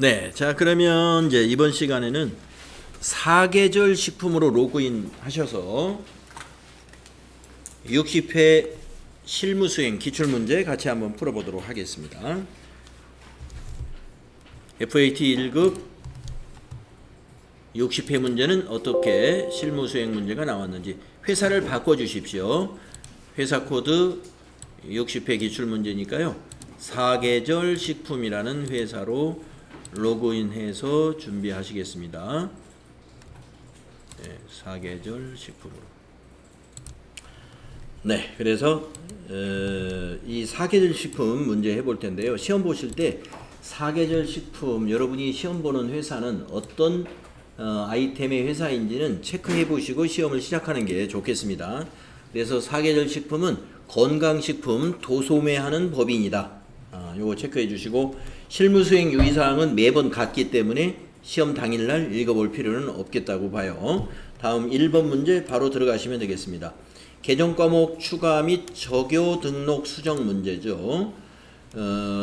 네, 자 그러면 이제 이번 시간에는 사계절 식품으로 로그인 하셔서 60회 실무수행 기출문제 같이 한번 풀어보도록 하겠습니다. FAT 1급 60회 문제는 어떻게 실무수행 문제가 나왔는지 회사를 바꿔주십시오. 회사 코드 60회 기출문제니까요. 사계절 식품이라는 회사로 로그인해서 준비하시겠습니다. 네, 사계절 식품으로. 네, 그래서 이 사계절 식품 문제 해볼 텐데요. 시험 보실 때 사계절 식품 여러분이 시험 보는 회사는 어떤 아이템의 회사인지는 체크해 보시고 시험을 시작하는 게 좋겠습니다. 그래서 사계절 식품은 건강식품 도소매하는 법인이다. 요거 체크해 주시고 실무수행 유의사항은 매번 같기 때문에 시험 당일날 읽어볼 필요는 없겠다고 봐요. 다음 1번 문제 바로 들어가시면 되겠습니다. 개정과목 추가 및 적요 등록 수정 문제죠.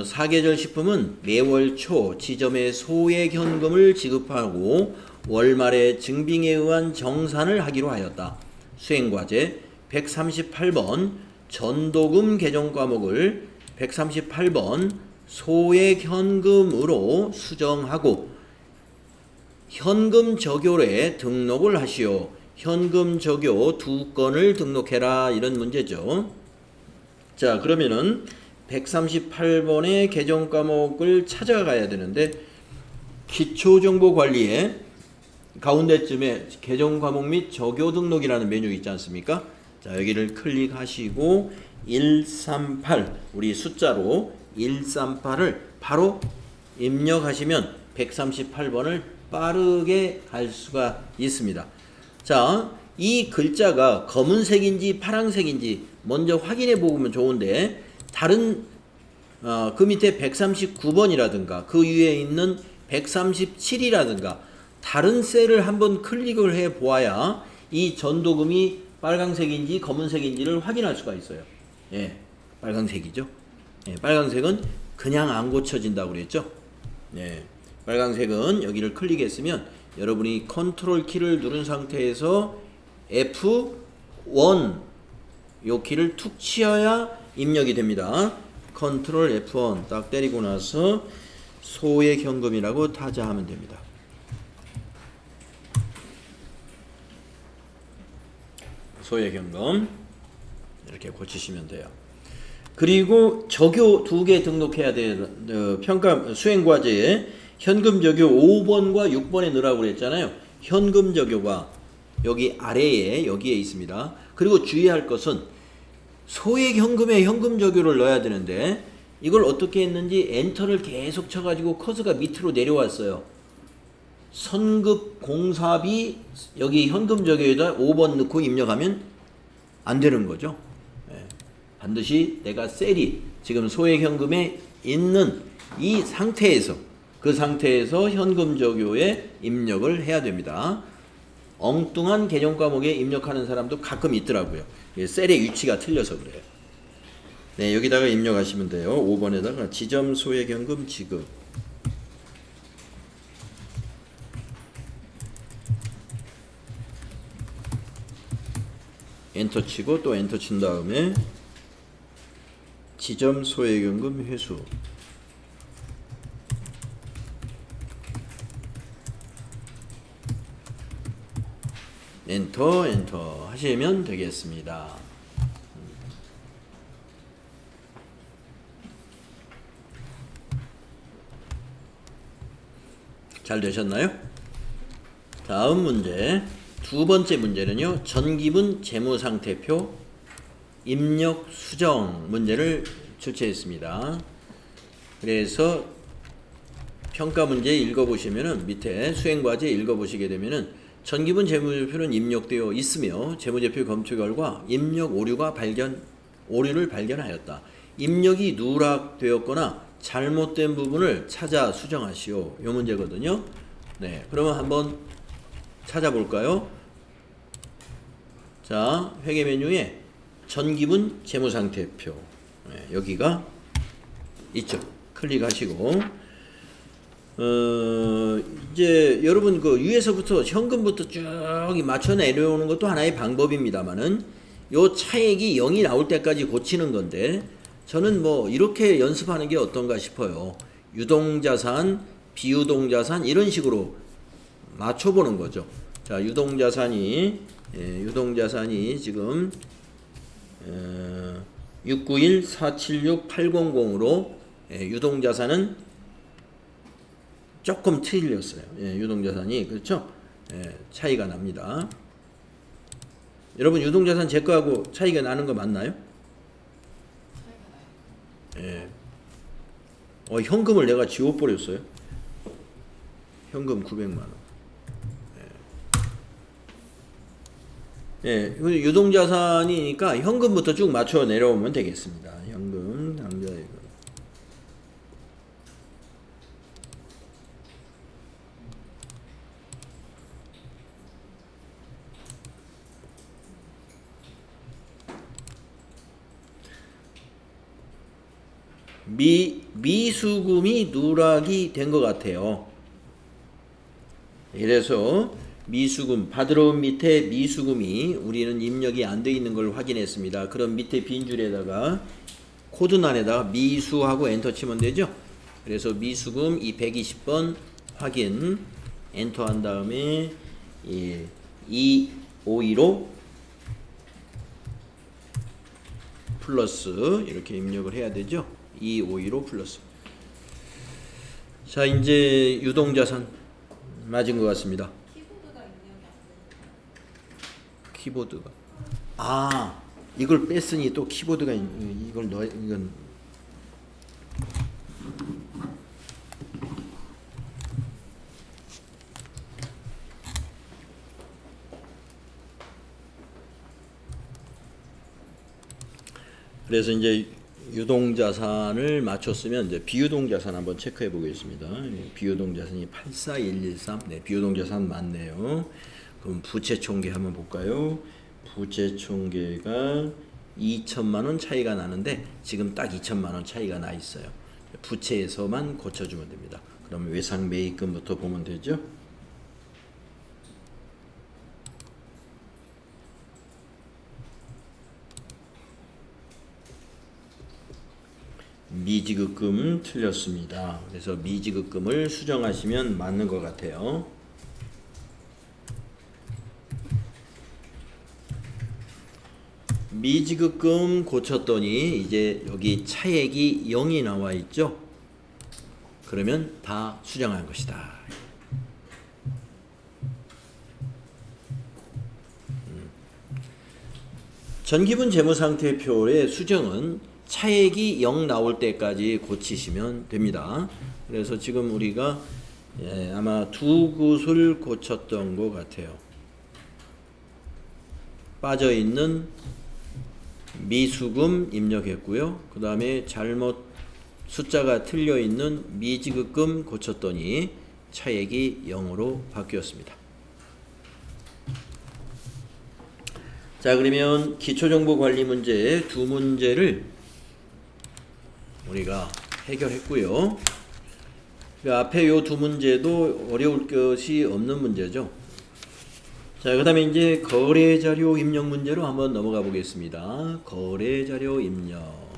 사계절 식품은 매월 초 지점에 소액 현금을 지급하고 월말에 증빙에 의한 정산을 하기로 하였다. 수행과제 138번 전도금 개정과목을 138번 소액 현금으로 수정하고 현금 적요에 등록을 하시오. 현금 적요 2건을 등록해라. 이런 문제죠. 자, 그러면은 138번의 개정 과목을 찾아가야 되는데 기초정보관리에 가운데쯤에 개정 과목 및 적요 등록이라는 메뉴 있지 않습니까? 자, 여기를 클릭하시고 138 우리 숫자로 138을 바로 입력하시면 138번을 빠르게 갈 수가 있습니다. 자, 이 글자가 검은색인지 파란색인지 먼저 확인해 보면 좋은데 다른 그 밑에 139번이라든가 그 위에 있는 137이라든가 다른 셀을 한번 클릭을 해 보아야 이 전도금이 빨간색인지 검은색인지를 확인할 수가 있어요. 예, 빨간색이죠. 예, 빨간색은 그냥 안 고쳐진다고 그랬죠. 예, 빨간색은 여기를 클릭했으면 여러분이 컨트롤 키를 누른 상태에서 F1 요 키를 툭 치어야 입력이 됩니다. 컨트롤 F1 딱 때리고 나서 소액 현금이라고 타자하면 됩니다. 소액 현금 이렇게 고치시면 돼요. 그리고 적요 2개 등록해야 돼요. 평가 수행과제에 현금 적요 5번과 6번에 넣으라고 그랬잖아요. 현금 적요가 여기 아래에 여기에 있습니다. 그리고 주의할 것은 소액 현금에 현금 적요를 넣어야 되는데 이걸 어떻게 했는지 엔터를 계속 쳐가지고 커서가 밑으로 내려왔어요. 선급 공사비 여기 현금 적요에다 5번 넣고 입력하면 안 되는 거죠. 반드시 내가 셀이 지금 소액 현금에 있는 이 상태에서 그 상태에서 현금 적요에 입력을 해야 됩니다. 엉뚱한 개정 과목에 입력하는 사람도 가끔 있더라고요. 셀의 위치가 틀려서 그래요. 네, 여기다가 입력하시면 돼요. 5번에다가 지점 소액 현금 지급. 엔터 치고 또 엔터 친 다음에 지점 소액연금 회수. 엔터 하시면 되겠습니다. 잘 되셨나요? 다음 문제 두 번째 문제는요. 전기분 재무상태표 입력 수정 문제를 출제했습니다. 그래서 평가 문제 읽어보시면은 밑에 수행과제 읽어보시게 되면은 전기분 재무제표는 입력되어 있으며 재무제표 검토 결과 입력 오류를 발견하였다. 입력이 누락되었거나 잘못된 부분을 찾아 수정하시오. 요 문제거든요. 네, 그러면 한번 찾아볼까요? 자, 회계 메뉴에 전기분 재무상태표 여기가 있죠. 클릭하시고 이제 여러분 그 위에서부터 현금부터 쭉 맞춰 내려오는 것도 하나의 방법입니다만은 요 차액이 0이 나올 때까지 고치는 건데 저는 뭐 이렇게 연습하는 게 어떤가 싶어요. 유동자산, 비유동자산 이런 식으로 맞춰보는 거죠. 자, 유동자산이 지금 691-476-800으로 유동자산은 조금 틀렸어요. 유동자산이 그렇죠? 차이가 납니다. 여러분 유동자산 제 거하고 차이가 나는 거 맞나요? 현금을 내가 지워버렸어요. 현금 900만 원. 유동자산이니까 현금부터 쭉 맞춰 내려오면 되겠습니다. 현금, 당좌예금. 미수금이 누락이 된 것 같아요. 이래서 미수금 받으러 온 밑에 미수금이 우리는 입력이 안 돼 있는 걸 확인했습니다. 그럼 밑에 빈 줄에다가 코드란에다가 미수하고 엔터 치면 되죠. 그래서 미수금 이 120번 확인 엔터 한 다음에 252로 플러스 이렇게 입력을 해야 되죠. 252로 플러스. 자, 이제 유동자산 맞은 것 같습니다. 키보드가 이걸 뺐으니 또 키보드가 이걸 넣어 이건 그래서 이제 유동자산을 맞췄으면 이제 비유동자산 한번 체크해 보겠습니다. 비유동자산이 84113. 네, 비유동자산 맞네요. 그럼 부채총계 한번 볼까요? 부채총계가 2천만 원 차이가 나는데 지금 딱 2천만 원 차이가 나 있어요. 부채에서만 고쳐주면 됩니다. 그럼 외상 매입금부터 보면 되죠. 미지급금 틀렸습니다. 그래서 미지급금을 수정하시면 맞는 것 같아요. 미지급금 고쳤더니 이제 여기 차액이 0이 나와 있죠. 그러면 다 수정한 것이다. 전기분 재무상태표의 수정은 차액이 0 나올 때까지 고치시면 됩니다. 그래서 지금 우리가 아마 두 곳을 고쳤던 것 같아요. 빠져있는 미수금 입력했고요. 그 다음에 잘못 숫자가 틀려있는 미지급금 고쳤더니 차액이 0으로 바뀌었습니다. 자, 그러면 기초정보관리 문제 두 문제를 우리가 해결했고요. 그 앞에 요 두 문제도 어려울 것이 없는 문제죠. 자, 그 다음에 이제 거래자료 입력 문제로 한번 넘어가 보겠습니다. 거래자료 입력.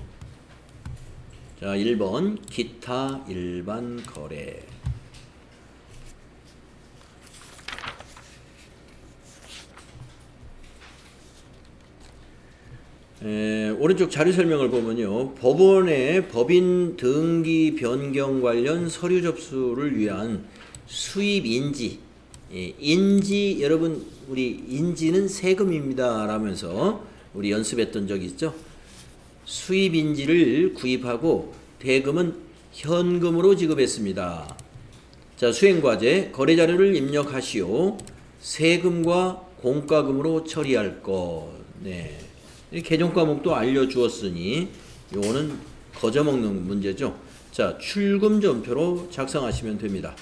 자, 1번 기타 일반 거래. 오른쪽 자료 설명을 보면요. 법원의 법인 등기 변경 관련 서류 접수를 위한 수입 인지. 인지 여러분 우리 인지는 세금입니다 라면서 우리 연습했던 적 있죠. 수입 인지를 구입하고 대금은 현금으로 지급했습니다. 자, 수행과제 거래자료를 입력하시오. 세금과 공과금으로 처리할 것. 네. 개정 과목도 알려주었으니 요거는 거저먹는 문제죠. 자, 출금 전표로 작성하시면 됩니다.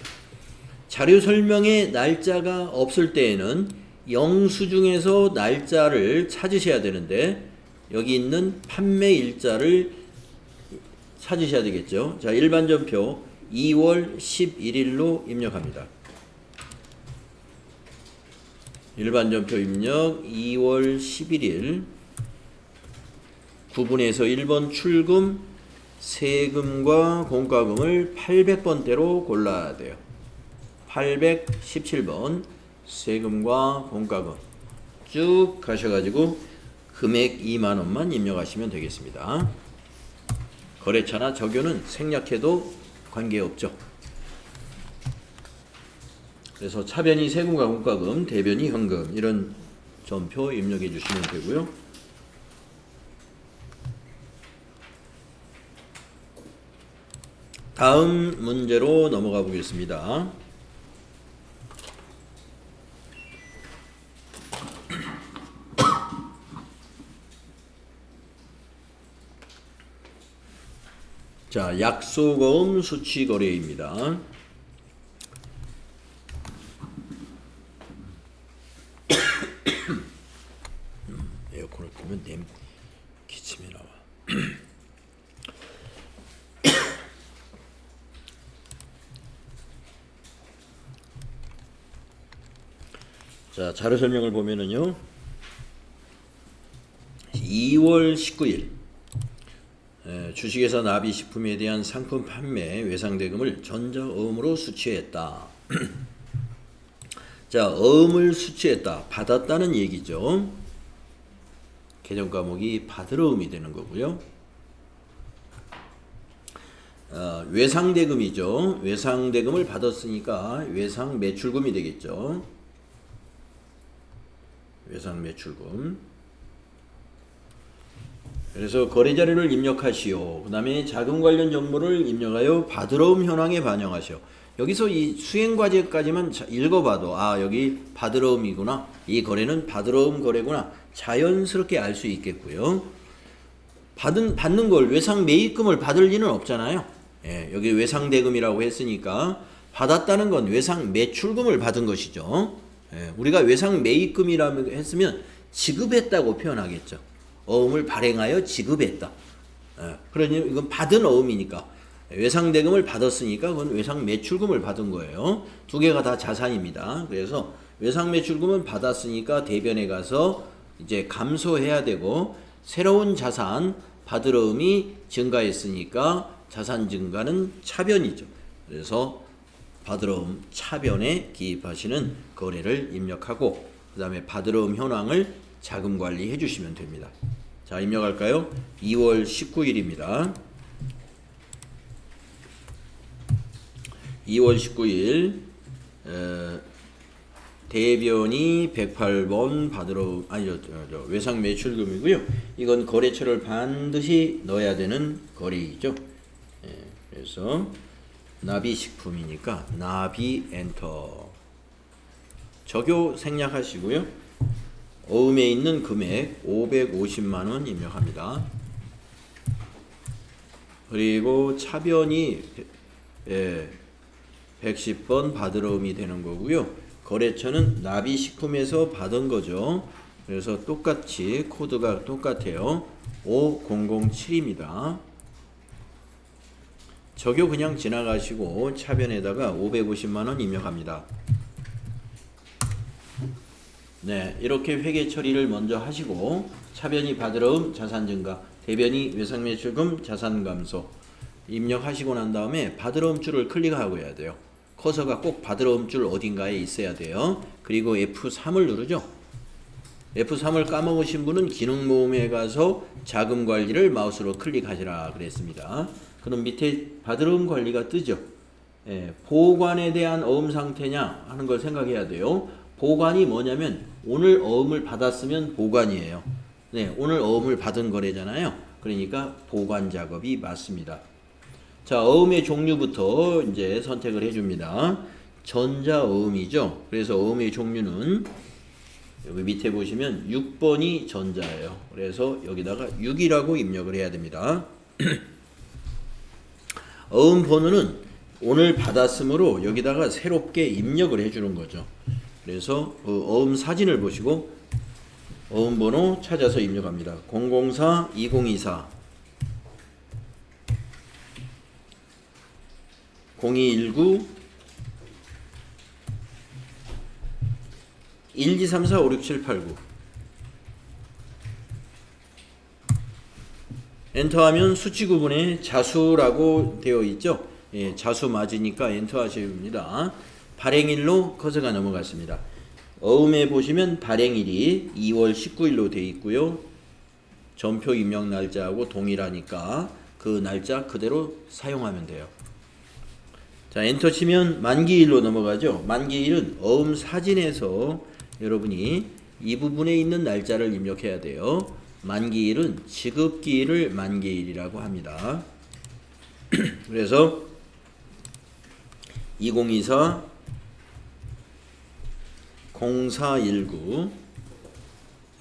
자료 설명에 날짜가 없을 때에는 영수증에서 날짜를 찾으셔야 되는데 여기 있는 판매 일자를 찾으셔야 되겠죠. 자, 일반 전표 2월 11일로 입력합니다. 일반 전표 입력 2월 11일 9분에서 1번 출금 세금과 공과금을 800번대로 골라야 돼요. 817번 세금과 공과금 쭉 가셔가지고 금액 2만원만 입력하시면 되겠습니다. 거래처나 적요는 생략해도 관계없죠. 그래서 차변이 세금과 공과금, 대변이 현금 이런 전표 입력해 주시면 되고요. 다음 문제로 넘어가 보겠습니다. 자, 약소거음 수취거래입니다. 에어컨을 끄면 기침이 나와. 자, 자료 설명을 보면은요. 2월 19일 주식회사 나비식품에 대한 상품 판매 외상대금을 전자어음으로 수취했다. 자, 어음을 수취했다. 받았다는 얘기죠. 개정 과목이 받으러음이 되는 거고요. 외상대금이죠. 외상대금을 받았으니까 외상매출금이 되겠죠. 외상매출금. 그래서 거래자료를 입력하시오. 그 다음에 자금 관련 정보를 입력하여 받으러움 현황에 반영하시오. 여기서 이 수행과제까지만 읽어봐도 여기 받으러움이구나. 이 거래는 받으러움 거래구나. 자연스럽게 알 수 있겠고요. 받는 걸 외상매입금을 받을 리는 없잖아요. 예, 여기 외상대금이라고 했으니까 받았다는 건 외상매출금을 받은 것이죠. 예, 우리가 외상매입금이라고 했으면 지급했다고 표현하겠죠. 어음을 발행하여 지급했다. 그러니 이건 받은 어음이니까 외상대금을 받았으니까 그건 외상매출금을 받은 거예요. 두 개가 다 자산입니다. 그래서 외상매출금은 받았으니까 대변에 가서 이제 감소해야 되고 새로운 자산 받으러음이 증가했으니까 자산 증가는 차변이죠. 그래서 받으러움 차변에 기입하시는 거래를 입력하고 그 다음에 받으러움 현황을 자금 관리해 주시면 됩니다. 자, 입력할까요? 2월 19일입니다. 2월 19일 대변이 108번 받으러 외상매출금이고요. 이건 거래처를 반드시 넣어야 되는 거래이죠. 그래서 나비식품이니까 나비 엔터 적요 생략하시고요. 어음에 있는 금액 550만원 입력합니다. 그리고 차변이 110번 받으러음이 되는 거고요. 거래처는 나비식품에서 받은 거죠. 그래서 똑같이 코드가 똑같아요. 5007입니다. 적요 그냥 지나가시고 차변에다가 550만원 입력합니다. 네, 이렇게 회계 처리를 먼저 하시고 차변이 받으러움 자산 증가, 대변이 외상매출금 자산 감소 입력하시고 난 다음에 받으러움 줄을 클릭하고 해야 돼요. 커서가 꼭 받으러움 줄 어딘가에 있어야 돼요. 그리고 F3을 누르죠. F3을 까먹으신 분은 기능 모음에 가서 자금 관리를 마우스로 클릭하시라 그랬습니다. 그럼 밑에 받으러움 관리가 뜨죠. 보관에 대한 어음 상태냐 하는 걸 생각해야 돼요. 보관이 뭐냐면 오늘 어음을 받았으면 보관이에요. 네, 오늘 어음을 받은 거래잖아요. 그러니까 보관 작업이 맞습니다. 자, 어음의 종류부터 이제 선택을 해줍니다. 전자어음이죠. 그래서 어음의 종류는 여기 밑에 보시면 6번이 전자예요. 그래서 여기다가 6이라고 입력을 해야 됩니다. 어음 번호는 오늘 받았으므로 여기다가 새롭게 입력을 해주는 거죠. 그래서 그 어음 사진을 보시고 어음 번호 찾아서 입력합니다. 004-2024 0219 1234 5678 9 엔터하면 수치 구분에 자수라고 되어 있죠. 예, 자수 맞으니까 엔터 하셔야 됩니다. 발행일로 커서가 넘어갔습니다. 어음에 보시면 발행일이 2월 19일로 되어 있고요. 전표 입력 날짜하고 동일하니까 그 날짜 그대로 사용하면 돼요. 자, 엔터 치면 만기일로 넘어가죠. 만기일은 어음 사진에서 여러분이 이 부분에 있는 날짜를 입력해야 돼요. 만기일은 지급기일을 만기일이라고 합니다. 그래서 2024 0419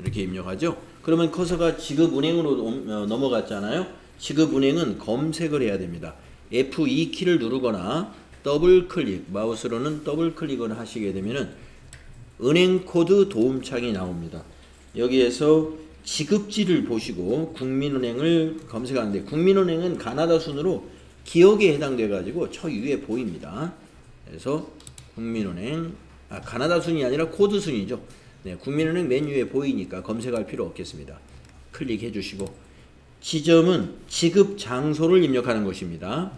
이렇게 입력하죠. 그러면 커서가 지급은행으로 넘어갔잖아요. 지급은행은 검색을 해야 됩니다. F2키를 누르거나 더블 클릭, 마우스로는 더블 클릭을 하시게 되면은 은행 코드 도움창이 나옵니다. 여기에서 지급지를 보시고 국민은행을 검색하는데, 국민은행은 가나다 순으로 기억에 해당돼 가지고 저 위에 보입니다. 그래서 국민은행, 가나다 순이 아니라 코드 순이죠. 네, 국민은행 맨 위에 보이니까 검색할 필요 없겠습니다. 클릭해 주시고, 지점은 지급 장소를 입력하는 것입니다.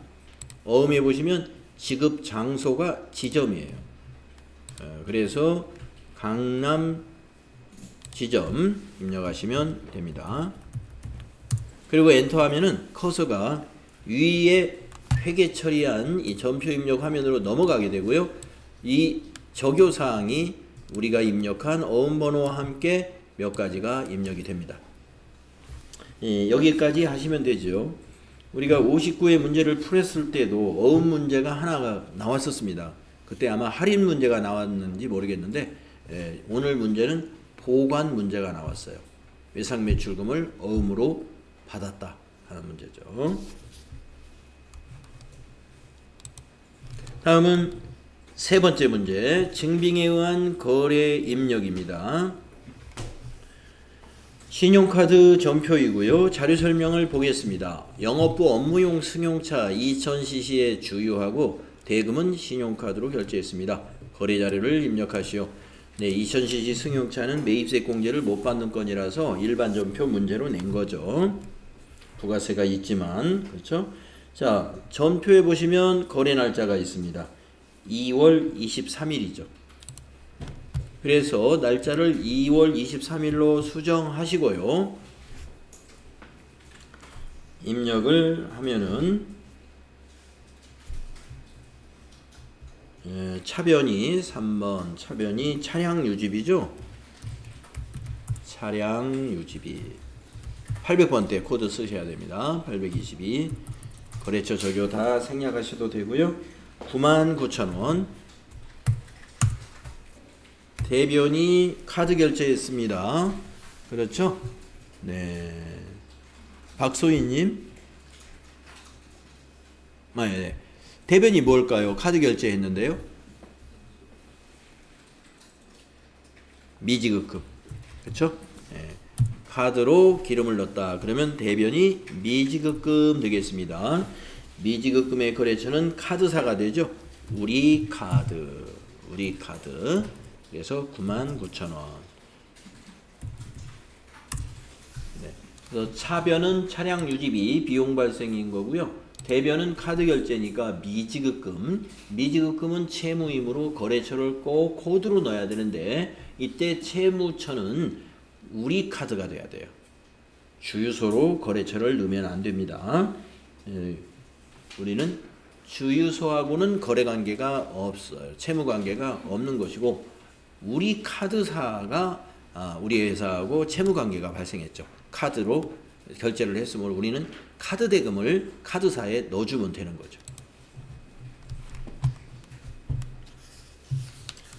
어음에 보시면 지급 장소가 지점이에요. 그래서 강남 지점 입력하시면 됩니다. 그리고 엔터 하면은 커서가 위에 회계 처리한 이 전표 입력 화면으로 넘어가게 되고요. 이 적요 사항이 우리가 입력한 어음 번호와 함께 몇 가지가 입력이 됩니다. 예, 여기까지 하시면 되죠. 우리가 59의 문제를 풀었을 때도 어음 문제가 하나가 나왔었습니다. 그때 아마 할인 문제가 나왔는지 모르겠는데, 오늘 문제는 보관 문제가 나왔어요. 외상 매출금을 어음으로 받았다 하는 문제죠. 다음은 세 번째 문제, 증빙에 의한 거래 입력입니다. 신용카드 전표이고요. 자료 설명을 보겠습니다. 영업부 업무용 승용차 2000cc에 주유하고 대금은 신용카드로 결제했습니다. 거래 자료를 입력하시오. 네, 2000cc 승용차는 매입세 공제를 못 받는 건이라서 일반 전표 문제로 낸 거죠. 부가세가 있지만, 그렇죠? 자, 전표에 보시면 거래 날짜가 있습니다. 2월 23일이죠. 그래서 날짜를 2월 23일로 수정하시고요. 입력을 하면은 차변이 3번, 차변이 차량 유지비죠. 차량 유지비 800번대 코드 쓰셔야 됩니다. 822 거래처 적요 다 생략하셔도 되고요. 99,000원. 대변이 카드 결제했습니다. 그렇죠? 네. 박소희님. 네. 대변이 뭘까요? 카드 결제했는데요. 미지급금. 그렇죠? 네. 카드로 기름을 넣었다. 그러면 대변이 미지급금 되겠습니다. 미지급금의 거래처는 카드사가 되죠. 우리카드. 우리카드. 그래서 99,000원. 네. 그래서 차변은 차량 유지비 비용 발생인 거고요. 대변은 카드 결제니까 미지급금. 미지급금은 채무이므로 거래처를 꼭 코드로 넣어야 되는데, 이때 채무처는 우리카드가 돼야 돼요. 주유소로 거래처를 넣으면 안 됩니다. 우리는 주유소하고는 거래관계가 없어요. 채무관계가 없는 것이고, 우리 카드사가 우리 회사하고 채무관계가 발생했죠. 카드로 결제를 했으므로 우리는 카드 대금을 카드사에 넣어주면 되는 거죠.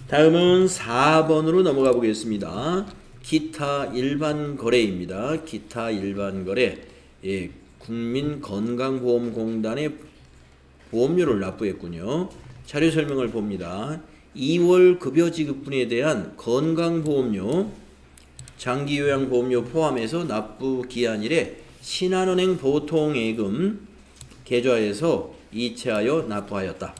다음은 4번으로 넘어가 보겠습니다. 기타 일반 거래입니다. 기타 일반 거래. 예, 국민건강보험공단에 보험료를 납부했군요. 자료 설명을 봅니다. 2월 급여 지급분에 대한 건강보험료, 장기요양보험료 포함해서 납부 기한일에 신한은행 보통예금 계좌에서 이체하여 납부하였다.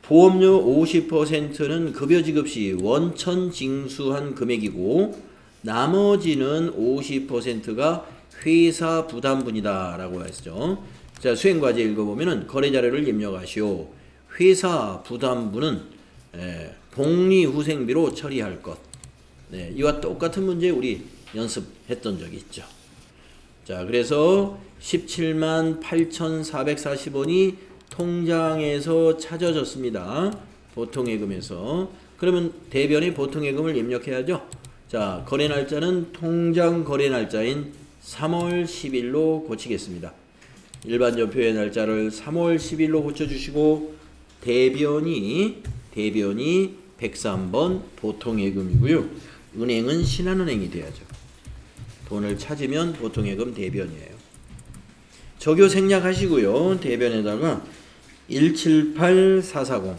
보험료 50%는 급여 지급 시 원천 징수한 금액이고 나머지는 50%가 회사 부담분이다 라고 했죠. 자, 수행과제 읽어보면은 거래자료를 입력하시오. 회사 부담분은 복리후생비로 처리할 것. 네, 이와 똑같은 문제 우리 연습했던 적이 있죠. 자, 그래서 17만 8,440원이 통장에서 찾아졌습니다. 보통예금에서. 그러면 대변에 보통예금을 입력해야죠. 자, 거래 날짜는 통장 거래 날짜인 3월 10일로 고치겠습니다. 일반적 표의 날짜를 3월 10일로 고쳐주시고 대변이 103번 보통예금이고요. 은행은 신한은행이 돼야죠. 돈을 찾으면 보통예금 대변이에요. 적요 생략하시고요. 대변에다가 178440.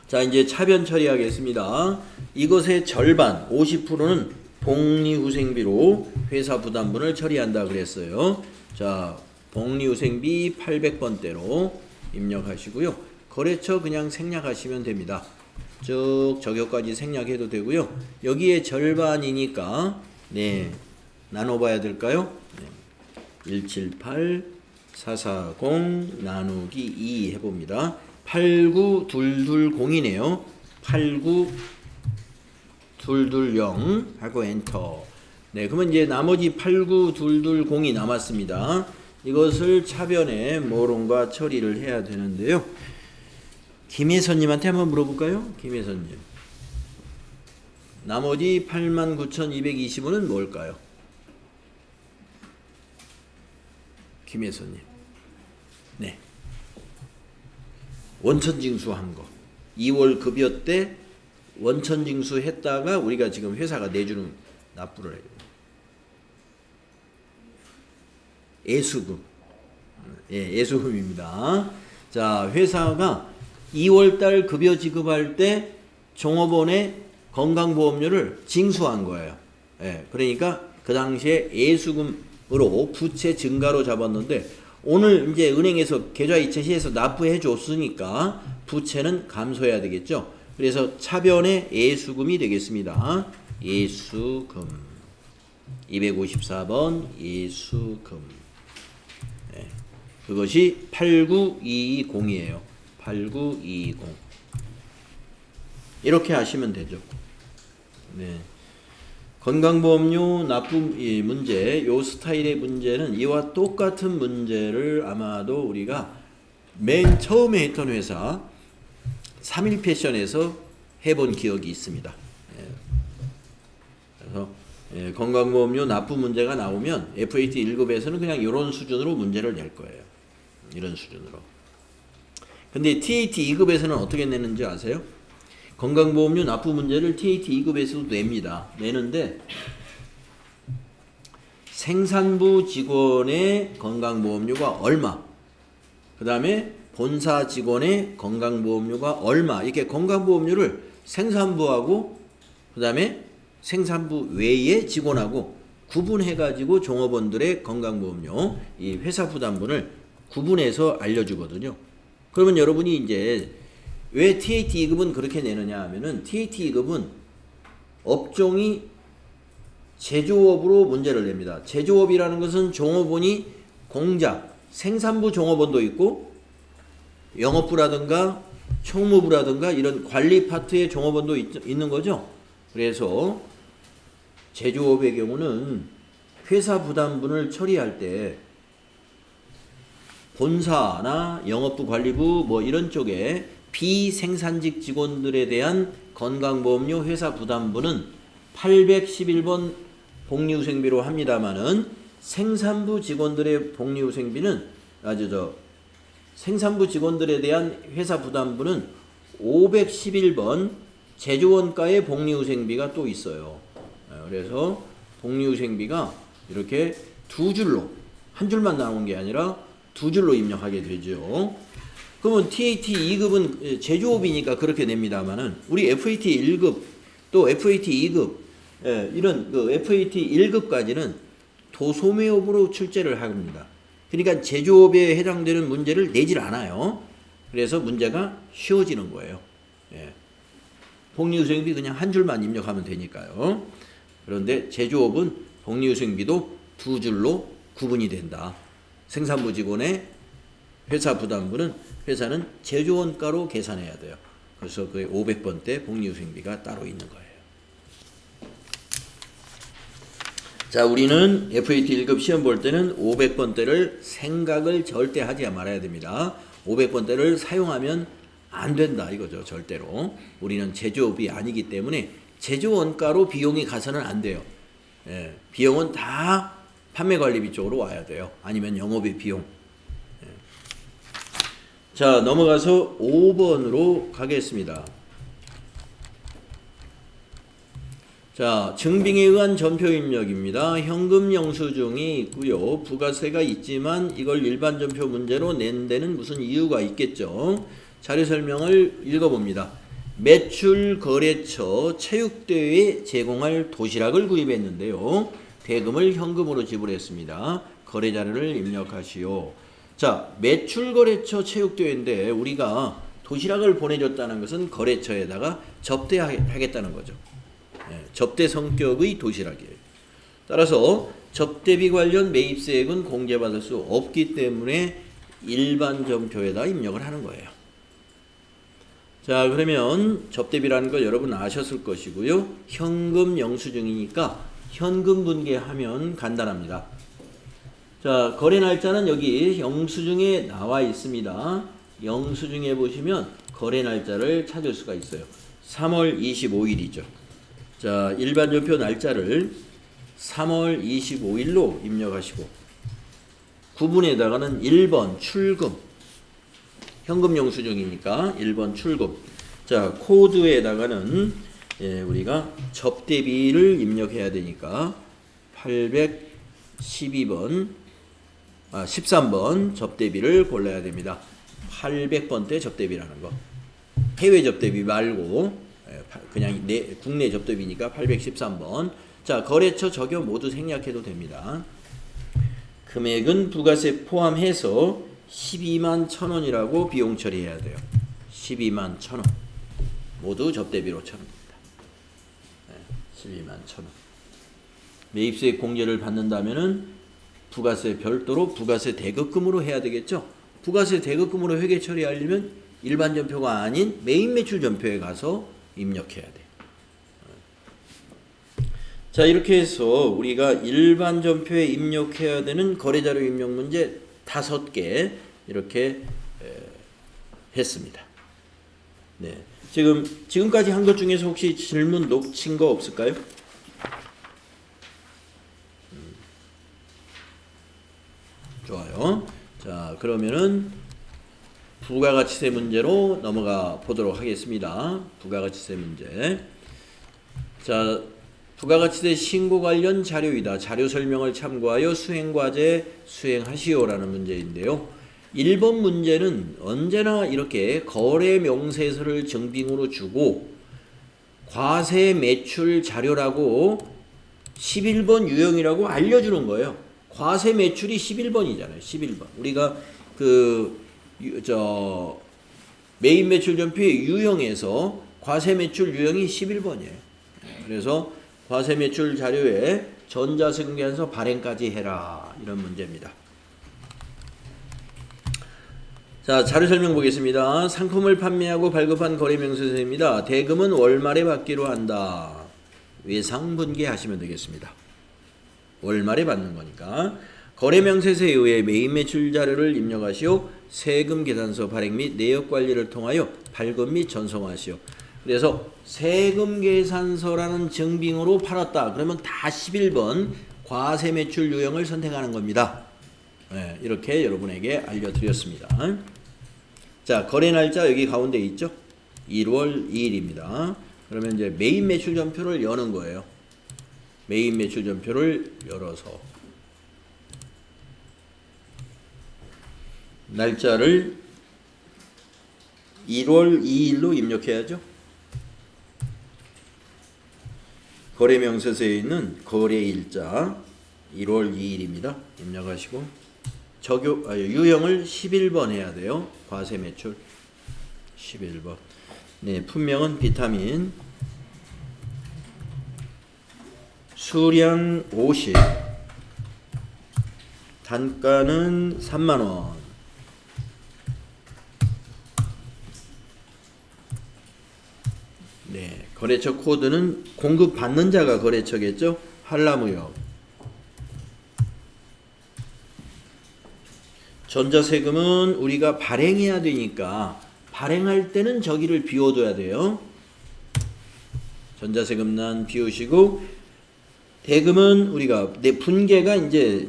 자, 이제 차변 처리하겠습니다. 이것의 절반 50%는 복리후생비로 회사 부담분을 처리한다 그랬어요. 자, 복리후생비 800번대로 입력하시고요. 거래처 그냥 생략하시면 됩니다. 쭉 적요까지 생략해도 되고요. 여기에 절반이니까 네, 나눠봐야 될까요? 네. 178440 나누기 2 해봅니다. 89220이네요. 89220 하고 엔터. 네, 그러면 이제 나머지 89220이 남았습니다. 이것을 차변에 모론과 처리를 해야 되는데요. 김혜선님한테 한번 물어볼까요? 김혜선님. 나머지 89,220원은 뭘까요? 김혜선님. 네. 원천징수한 거. 2월 급여 때 원천징수 했다가 우리가 지금 회사가 내주는 납부를 해요. 예수금. 예, 예수금입니다. 자, 회사가 2월달 급여 지급할 때 종업원의 건강보험료를 징수한 거예요. 예, 그러니까 그 당시에 예수금으로 부채 증가로 잡았는데 오늘 이제 은행에서 계좌이체 시에서 납부해 줬으니까 부채는 감소해야 되겠죠. 그래서 차변의 예수금이 되겠습니다. 예수금 254번 예수금. 네. 그것이 89220이에요. 89220 이렇게 하시면 되죠. 네. 건강보험료 납부 문제, 요 스타일의 문제는 이와 똑같은 문제를 아마도 우리가 맨 처음에 했던 회사 3일패션에서 해본 기억이 있습니다. 그래서 건강보험료 납부 문제가 나오면 FAT 1급에서는 그냥 이런 수준으로 문제를 낼 거예요. 이런 수준으로. 근데 TAT 2급에서는 어떻게 내는지 아세요? 건강보험료 납부 문제를 TAT 2급에서도 냅니다. 내는데 생산부 직원의 건강보험료가 얼마, 그 다음에 본사 직원의 건강보험료가 얼마, 이렇게 건강보험료를 생산부하고 그 다음에 생산부 외의 직원하고 구분해가지고 종업원들의 건강보험료, 이 회사 부담분을 구분해서 알려주거든요. 그러면 여러분이 이제 왜 TAT 2급은 그렇게 내느냐 하면은 TAT 2급은 업종이 제조업으로 문제를 냅니다. 제조업이라는 것은 종업원이 공장, 생산부 종업원도 있고 영업부라든가 총무부라든가 이런 관리 파트의 종업원도 있는 거죠. 그래서 제조업의 경우는 회사 부담분을 처리할 때 본사나 영업부 관리부 뭐 이런 쪽에 비생산직 직원들에 대한 건강보험료 회사 부담분은 811번 복리후생비로 합니다만은 생산부 직원들의 복리후생비는 생산부 직원들에 대한 회사 부담분은 511번 제조원가의 복리후생비가 또 있어요. 그래서 복리후생비가 이렇게 두 줄로, 한 줄만 나온 게 아니라 두 줄로 입력하게 되죠. 그러면 TAT 2급은 제조업이니까 그렇게 냅니다만은 우리 FAT 1급 또 FAT 2급 이런 FAT 1급까지는 도소매업으로 출제를 합니다. 그러니까 제조업에 해당되는 문제를 내질 않아요. 그래서 문제가 쉬워지는 거예요. 예. 복리후생비 그냥 한 줄만 입력하면 되니까요. 그런데 제조업은 복리후생비도 두 줄로 구분이 된다. 생산부 직원의 회사 부담분은 회사는 제조원가로 계산해야 돼요. 그래서 그 500번대 복리후생비가 따로 있는 거예요. 자, 우리는 FAT 1급 시험 볼 때는 500번대를 생각을 절대 하지 말아야 됩니다. 500번대를 사용하면 안 된다 이거죠. 절대로. 우리는 제조업이 아니기 때문에 제조원가로 비용이 가서는 안 돼요. 예, 비용은 다 판매관리비 쪽으로 와야 돼요. 아니면 영업의 비용. 예. 자, 넘어가서 5번으로 가겠습니다. 자, 증빙에 의한 전표 입력입니다. 현금 영수증이 있고요. 부가세가 있지만 이걸 일반 전표 문제로 낸 데는 무슨 이유가 있겠죠. 자료 설명을 읽어봅니다. 매출 거래처 체육대회에 제공할 도시락을 구입했는데요. 대금을 현금으로 지불했습니다. 거래 자료를 입력하시오. 자, 매출 거래처 체육대회인데 우리가 도시락을 보내줬다는 것은 거래처에다가 접대하겠다는 거죠. 예, 접대 성격의 도시락이에요. 따라서 접대비 관련 매입세액은 공제받을 수 없기 때문에 일반 전표에다 입력을 하는 거예요. 자, 그러면 접대비라는 걸 여러분 아셨을 것이고요. 현금 영수증이니까 현금 분개하면 간단합니다. 자, 거래 날짜는 여기 영수증에 나와 있습니다. 영수증에 보시면 거래 날짜를 찾을 수가 있어요. 3월 25일이죠. 자, 일반 전표 날짜를 3월 25일로 입력하시고 구분에다가는 1번 출금, 현금 영수증이니까 1번 출금. 자, 코드에다가는 우리가 접대비를 입력해야 되니까 13번 접대비를 골라야 됩니다. 800번대 접대비라는 거. 해외 접대비 말고 그냥 국내 접대비니까 813번. 자, 거래처 적용 모두 생략해도 됩니다. 금액은 부가세 포함해서 12만 1,000원이라고 비용 처리해야 돼요. 12만 1,000원. 모두 접대비로 처리합니다. 12만 1,000원. 매입세 공제를 받는다면은 부가세 별도로 부가세 대급금으로 해야 되겠죠. 부가세 대급금으로 회계 처리하려면 일반 전표가 아닌 매입 매출 전표에 가서 입력해야 돼요. 자, 이렇게 해서 우리가 일반 전표에 입력해야 되는 거래자료 입력 문제 5개 이렇게 했습니다. 네, 지금까지 한 것 중에서 혹시 질문 놓친 거 없을까요? 좋아요. 자, 그러면은 부가가치세 문제로 넘어가 보도록 하겠습니다. 부가가치세 문제. 자, 부가가치세 신고 관련 자료이다. 자료 설명을 참고하여 수행과제 수행하시오라는 문제인데요. 1번 문제는 언제나 이렇게 거래 명세서를 증빙으로 주고 과세 매출 자료라고 11번 유형이라고 알려주는 거예요. 과세 매출이 11번이잖아요. 11번. 우리가 매입 매출 전표의 유형에서 과세 매출 유형이 11번이에요. 그래서 과세 매출 자료에 전자세금계산서 발행까지 해라. 이런 문제입니다. 자, 자료 설명 보겠습니다. 상품을 판매하고 발급한 거래명세서입니다. 대금은 월말에 받기로 한다. 외상분계 하시면 되겠습니다. 월말에 받는 거니까. 거래명세서에 의해 매입 매출 자료를 입력하시오. 세금 계산서 발행 및 내역 관리를 통하여 발급 및 전송하시오. 그래서 세금 계산서라는 증빙으로 팔았다. 그러면 다 11번 과세 매출 유형을 선택하는 겁니다. 네, 이렇게 여러분에게 알려드렸습니다. 자, 거래 날짜 여기 가운데 있죠? 1월 2일입니다. 그러면 이제 매입 매출 전표를 여는 거예요. 매입 매출 전표를 열어서 날짜를 1월 2일로 입력해야죠. 거래명세서에 있는 거래일자 1월 2일입니다. 입력하시고 유형을 11번 해야 돼요. 과세 매출 11번. 네, 품명은 비타민. 수량 50. 단가는 3만 원. 네, 거래처 코드는 공급받는 자가 거래처겠죠? 한라무역. 전자세금은 우리가 발행해야 되니까 발행할 때는 저기를 비워둬야 돼요. 전자세금란 비우시고, 대금은 우리가 분계가 이제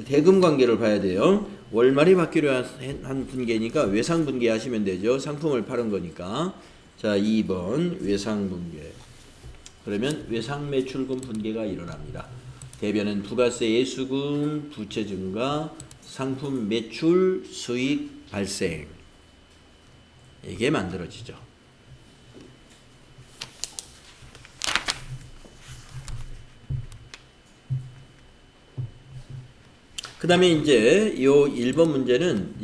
대금 관계를 봐야 돼요. 월말에 받기로 한 분계니까 외상 분계 하시면 되죠. 상품을 파는 거니까. 자, 2번 외상 분계. 그러면 외상 매출금 분계가 일어납니다. 대변은 부가세 예수금, 부채 증가, 상품 매출, 수익 발생. 이게 만들어지죠. 그 다음에 이제 요 1번 문제는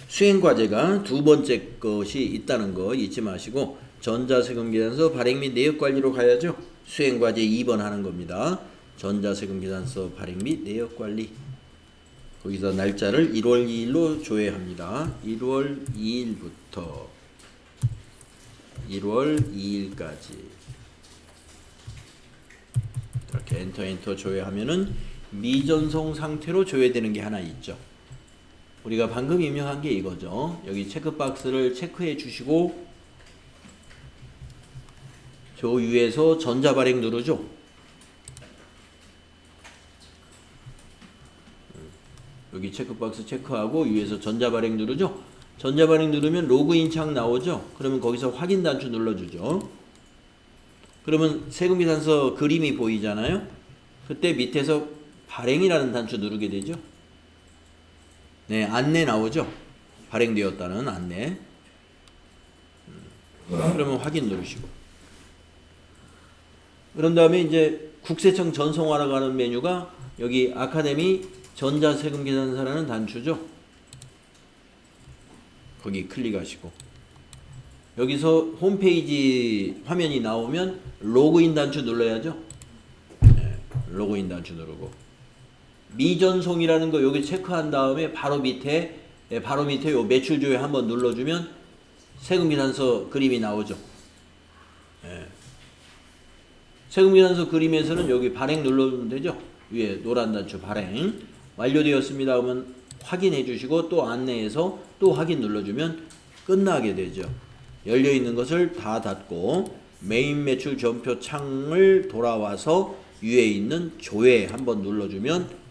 수행과제가 두 번째 것이 있다는 거 잊지 마시고 전자세금 계산서 발행 및 내역 관리로 가야죠. 수행과제 2번 하는 겁니다. 전자세금 계산서 발행 및 내역 관리. 거기서 날짜를 1월 2일로 조회합니다. 1월 2일부터 1월 2일까지 이렇게 엔터 조회하면은 미전송 상태로 조회되는 게 하나 있죠. 우리가 방금 입력한 게 이거죠. 여기 체크박스를 체크해 주시고 저 위에서 전자발행 누르죠. 여기 체크박스 체크하고 위에서 전자발행 누르죠. 전자발행 누르면 로그인 창 나오죠. 그러면 거기서 확인 단추 눌러주죠. 그러면 세금계산서 그림이 보이잖아요. 그때 밑에서 발행이라는 단추 누르게 되죠. 네, 안내 나오죠. 발행되었다는 안내. 그러면 확인 누르시고. 그런 다음에 이제 국세청 전송하러 가는 메뉴가 여기 아카데미 전자세금 계산서라는 단추죠. 거기 클릭하시고 여기서 홈페이지 화면이 나오면 로그인 단추 눌러야죠. 네, 로그인 단추 누르고 미전송이라는 거 여기 체크한 다음에 바로 밑에 요 매출 조회 한번 눌러주면 세금계산서 그림이 나오죠. 네. 세금계산서 그림에서는 여기 발행 눌러주면 되죠. 위에 노란 단추 발행 완료되었습니다 하면 확인해 주시고 또 안내해서 또 확인 눌러주면 끝나게 되죠. 열려있는 것을 다 닫고 메인 매출 전표 창을 돌아와서 위에 있는 조회 한번 눌러주면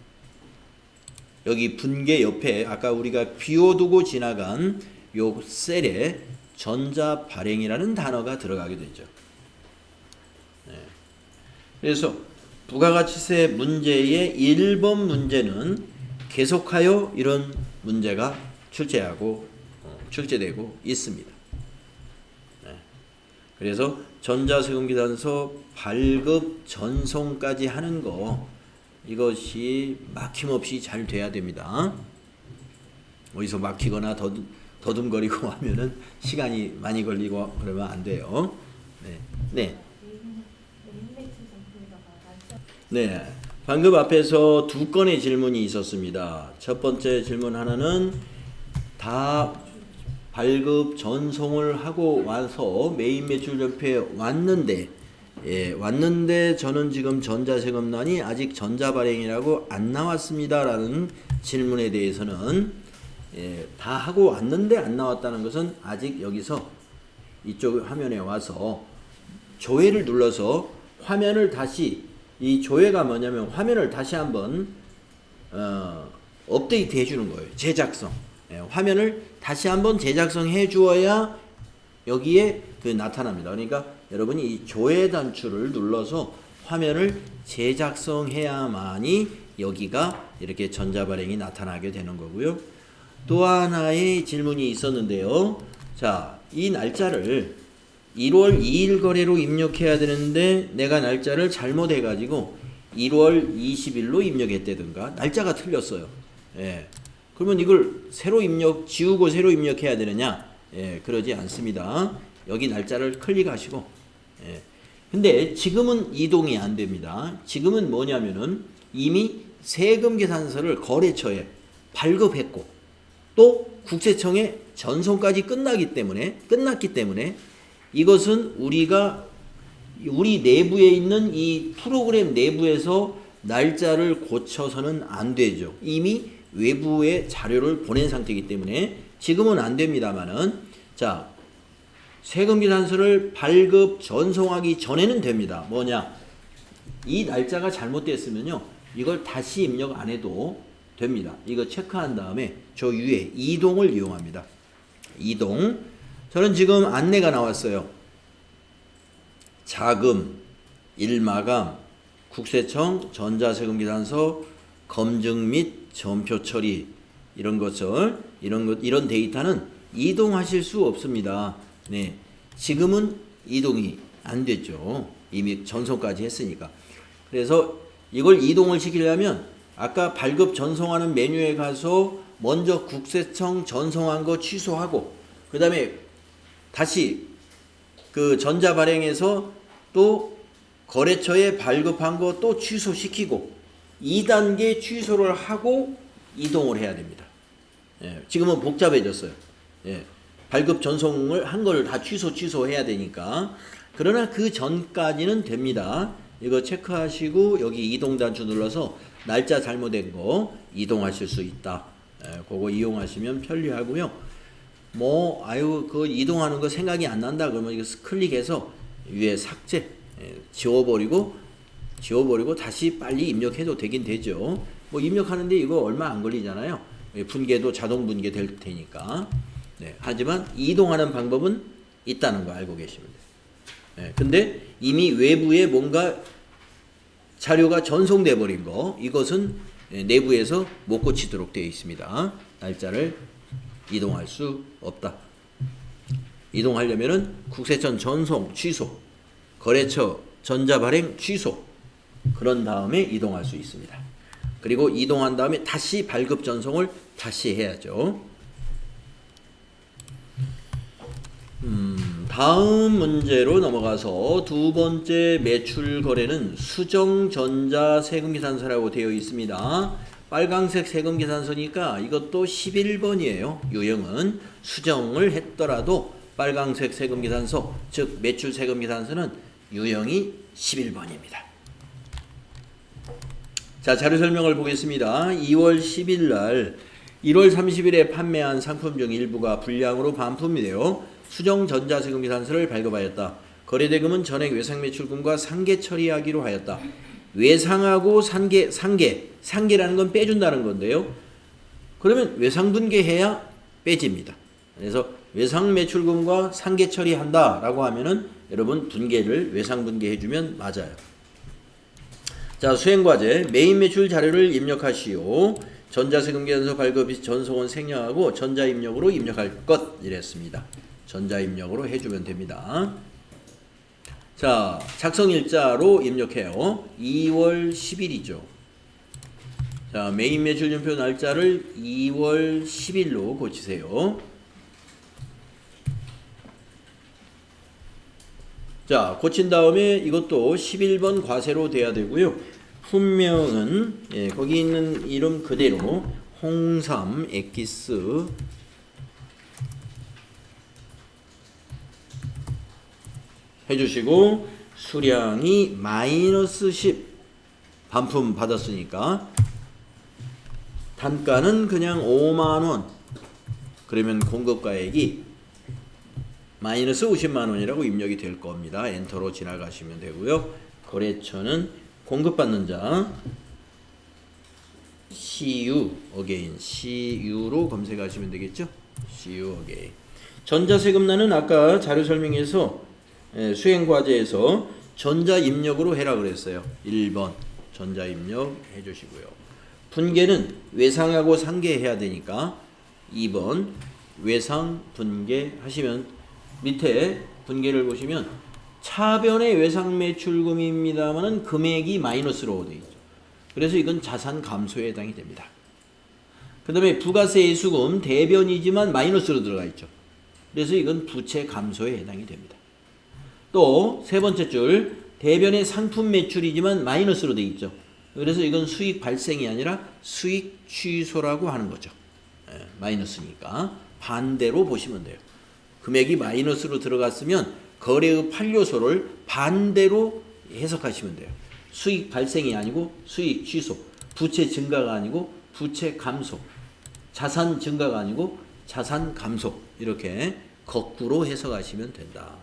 여기 분계 옆에 아까 우리가 비워두고 지나간 요 셀에 전자 발행이라는 단어가 들어가게 되죠. 네. 그래서 부가가치세 문제의 1번 문제는 계속하여 이런 문제가 출제되고 있습니다. 네. 그래서 전자세금계산서 발급 전송까지 하는 거 이것이 막힘없이 잘 돼야 됩니다. 어디서 막히거나 더듬거리고 하면은 시간이 많이 걸리고 그러면 안 돼요. 네. 네. 네, 방금 앞에서 두 건의 질문이 있었습니다. 첫 번째 질문 하나는 다 발급 전송을 하고 와서 메인 매출 전표에 왔는데 저는 지금 전자세금란이 아직 전자발행이라고 안 나왔습니다 라는 질문에 대해서는 다 하고 왔는데 안 나왔다는 것은 아직 여기서 이쪽 화면에 와서 조회를 눌러서 화면을 다시 이 조회가 뭐냐면 화면을 다시 한번 업데이트 해주는 거예요. 제작성. 화면을 다시 한번 제작성 해주어야 여기에 나타납니다. 그러니까 여러분이 이 조회 단추를 눌러서 화면을 제작성해야만이 여기가 이렇게 전자발행이 나타나게 되는 거고요. 또 하나의 질문이 있었는데요. 자, 이 날짜를 1월 2일 거래로 입력해야 되는데 내가 날짜를 잘못해가지고 1월 20일로 입력했다든가 날짜가 틀렸어요. 예. 그러면 이걸 새로 지우고 새로 입력해야 되느냐? 예, 그러지 않습니다. 여기 날짜를 클릭하시고, 예. 근데 지금은 이동이 안 됩니다. 지금은 뭐냐면은 이미 세금계산서를 거래처에 발급했고, 또 국세청에 전송까지 끝났기 때문에 이것은 우리 내부에 있는 이 프로그램 내부에서 날짜를 고쳐서는 안 되죠. 이미 외부에 자료를 보낸 상태이기 때문에 지금은 안 됩니다만은, 자, 세금계산서를 발급 전송하기 전에는 됩니다. 뭐냐? 이 날짜가 잘못됐으면요, 이걸 다시 입력 안 해도 됩니다. 이거 체크한 다음에 저 위에 이동을 이용합니다. 이동. 저는 지금 안내가 나왔어요. 자금, 일마감, 국세청, 전자세금계산서, 검증 및 전표 처리, 이런 이런 데이터는 이동하실 수 없습니다. 네. 지금은 이동이 안 됐죠. 이미 전송까지 했으니까. 그래서 이걸 이동을 시키려면 아까 발급 전송하는 메뉴에 가서 먼저 국세청 전송한 거 취소하고, 그 다음에 다시 그 전자발행에서 또 거래처에 발급한 거 또 취소시키고 2단계 취소를 하고 이동을 해야 됩니다. 예, 지금은 복잡해졌어요. 예, 발급 전송을 한 거를 다 취소해야 되니까. 그러나 그 전까지는 됩니다. 이거 체크하시고 여기 이동 단추 눌러서 날짜 잘못된 거 이동하실 수 있다. 예, 그거 이용하시면 편리하고요. 그거 이동하는 거 생각이 안 난다 그러면 이거 클릭해서 위에 삭제, 지워버리고 다시 빨리 입력해도 되긴 되죠. 입력하는데 이거 얼마 안 걸리잖아요. 분계도 자동 분계될 테니까. 네, 하지만 이동하는 방법은 있다는 거 알고 계시면 돼요. 근데 이미 외부에 뭔가 자료가 전송돼 버린 거, 이것은 내부에서 못 고치도록 되어 있습니다. 날짜를 이동할 수 없다. 이동하려면은 국세청 전송 취소, 거래처 전자발행 취소, 그런 다음에 이동할 수 있습니다. 그리고 이동한 다음에 다시 발급 전송을 다시 해야죠. 다음 문제로 넘어가서 두 번째 매출 거래는 수정 전자 세금계산서라고 되어 있습니다. 빨강색 세금계산서니까 이것도 11번이에요. 유형은 수정을 했더라도 빨강색 세금계산서, 즉 매출 세금계산서는 유형이 11번입니다. 자, 자료 설명을 보겠습니다. 2월 10일 날 1월 30일에 판매한 상품 중 일부가 불량으로 반품이 되어 수정 전자세금계산서를 발급하였다. 거래대금은 전액 외상매출금과 상계 처리하기로 하였다. 외상하고 상계라는 건 빼준다는 건데요. 그러면 외상분계해야 빼집니다. 그래서 외상매출금과 상계 처리한다 라고 하면은 여러분 분계를 외상분계해주면 맞아요. 자, 수행과제 메인 매출 자료를 입력하시오. 전자세금계산서 발급 시 전송은 생략하고 전자입력으로 입력할 것 이랬습니다. 전자입력으로 해주면 됩니다. 자, 작성일자로 입력해요. 2월 10일이죠. 자, 메인 매출준표 날짜를 2월 10일로 고치세요. 자, 고친 다음에 이것도 11번 과세로 돼야 되고요. 품명은 거기 있는 이름 그대로 홍삼 엑기스 해주시고, 수량이 -10 반품 받았으니까 단가는 그냥 5만원, 그러면 공급가액이 -50만원이라고 입력이 될 겁니다. 엔터로 지나가시면 되고요. 거래처는 공급받는 자 CU 어게인, CU로 검색하시면 되겠죠. CU 어게인. 전자세금란은 아까 자료 설명에서 수행과제에서 전자입력으로 해라 그랬어요. 1번 전자입력 해주시고요. 분계는 외상하고 상계해야 되니까 2번 외상 분계 하시면, 밑에 분계를 보시면 차변의 외상매출금입니다만은 금액이 마이너스로 되어 있죠. 그래서 이건 자산 감소에 해당이 됩니다. 그 다음에 부가세 예수금 대변이지만 마이너스로 들어가 있죠. 그래서 이건 부채 감소에 해당이 됩니다. 또 세 번째 줄 대변의 상품 매출이지만 마이너스로 돼 있죠. 그래서 이건 수익 발생이 아니라 수익 취소라고 하는 거죠. 마이너스니까 반대로 보시면 돼요. 금액이 마이너스로 들어갔으면 거래의 판료소를 반대로 해석하시면 돼요. 수익 발생이 아니고 수익 취소, 부채 증가가 아니고 부채 감소, 자산 증가가 아니고 자산 감소, 이렇게 거꾸로 해석하시면 된다.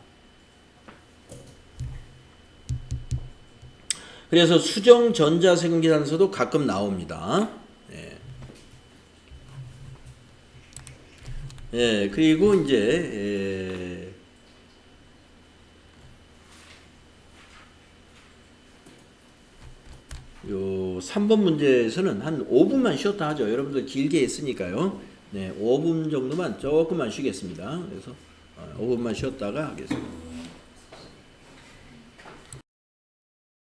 그래서 수정 전자세금계산서도 가끔 나옵니다. 그리고 이제 요 3번 문제에서는 한 5분만 쉬었다 하죠. 여러분들 길게 했으니까요. 5분 정도만 조금만 쉬겠습니다. 그래서 5분만 쉬었다가 하겠습니다.